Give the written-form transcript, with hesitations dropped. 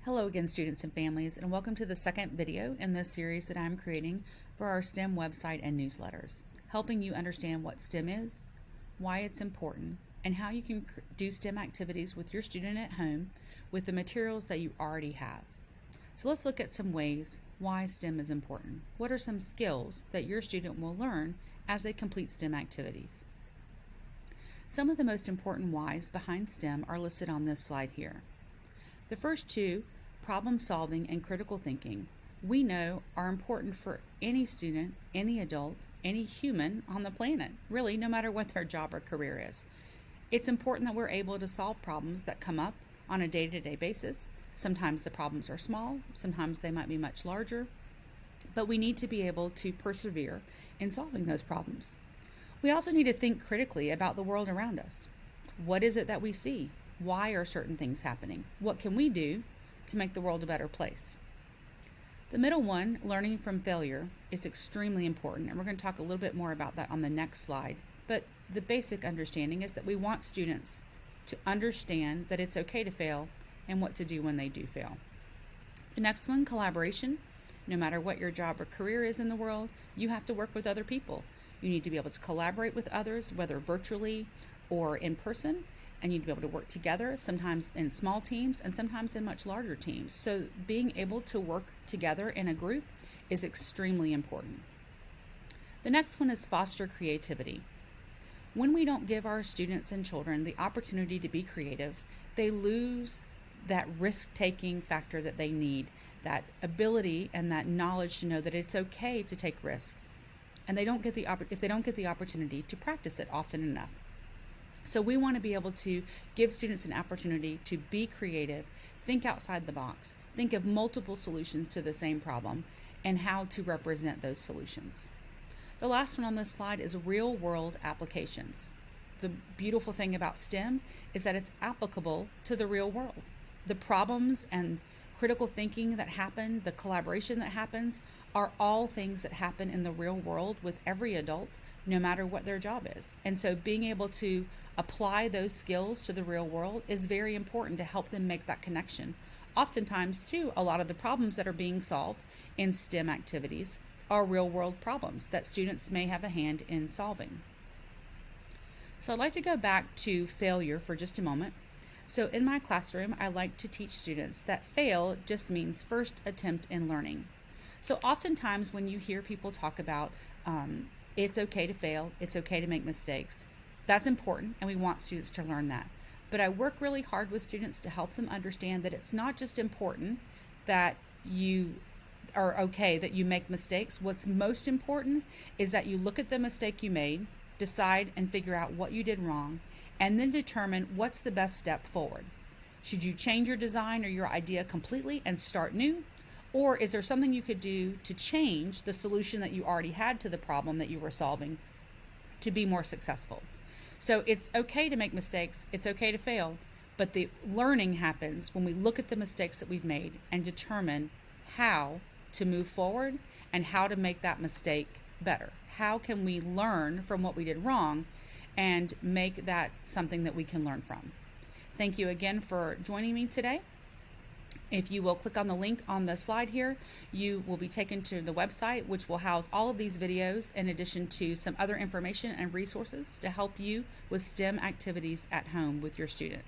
Hello again, students and families, and welcome to the second video in this series that I'm creating for our STEM website and newsletters, helping you understand what STEM is, why it's important, and how you can do STEM activities with your student at home with the materials that you already have. So let's look at some ways why STEM is important. What are some skills that your student will learn as they complete STEM activities? Some of the most important whys behind STEM are listed on this slide here. The first two, problem solving and critical thinking, we know are important for any student, any adult, any human on the planet, really, no matter what their job or career is. It's important that we're able to solve problems that come up on a day-to-day basis. Sometimes the problems are small, sometimes they might be much larger, but we need to be able to persevere in solving those problems. We also need to think critically about the world around us. What is it that we see? Why are certain things happening? What can we do to make the world a better place? The middle one, learning from failure, is extremely important, and we're going to talk a little bit more about that on the next slide. But the basic understanding is that we want students to understand that it's okay to fail and what to do when they do fail. The next one, collaboration. No matter what your job or career is in the world, you have to work with other people. You need to be able to collaborate with others, whether virtually or in person. And you need to be able to work together, sometimes in small teams and sometimes in much larger teams. So being able to work together in a group is extremely important. The next one is foster creativity. When we don't give our students and children the opportunity to be creative, they lose that risk-taking factor that they need, that ability and that knowledge to know that it's okay to take risk. And they don't get if they don't get the opportunity to practice it often enough. So we want to be able to give students an opportunity to be creative, think outside the box, think of multiple solutions to the same problem, and how to represent those solutions. The last one on this slide is real-world applications. The beautiful thing about STEM is that it's applicable to the real world. The problems and critical thinking that happen, the collaboration that happens, are all things that happen in the real world with every adult, no matter what their job is. And so being able to apply those skills to the real world is very important to help them make that connection. Oftentimes, too, a lot of the problems that are being solved in STEM activities are real world problems that students may have a hand in solving. So I'd like to go back to failure for just a moment. So in my classroom, I like to teach students that fail just means first attempt in learning. So oftentimes when you hear people talk about it's okay to fail, it's okay to make mistakes, that's important, and we want students to learn that. But I work really hard with students to help them understand that it's not just important that you are okay, that you make mistakes. What's most important is that you look at the mistake you made, decide and figure out what you did wrong, and then determine what's the best step forward. Should you change your design or your idea completely and start new? Or is there something you could do to change the solution that you already had to the problem that you were solving to be more successful? So it's okay to make mistakes, it's okay to fail, but the learning happens when we look at the mistakes that we've made and determine how to move forward and how to make that mistake better. How can we learn from what we did wrong and make that something that we can learn from? Thank you again for joining me today. If you will click on the link on the slide here, you will be taken to the website, which will house all of these videos in addition to some other information and resources to help you with STEM activities at home with your student.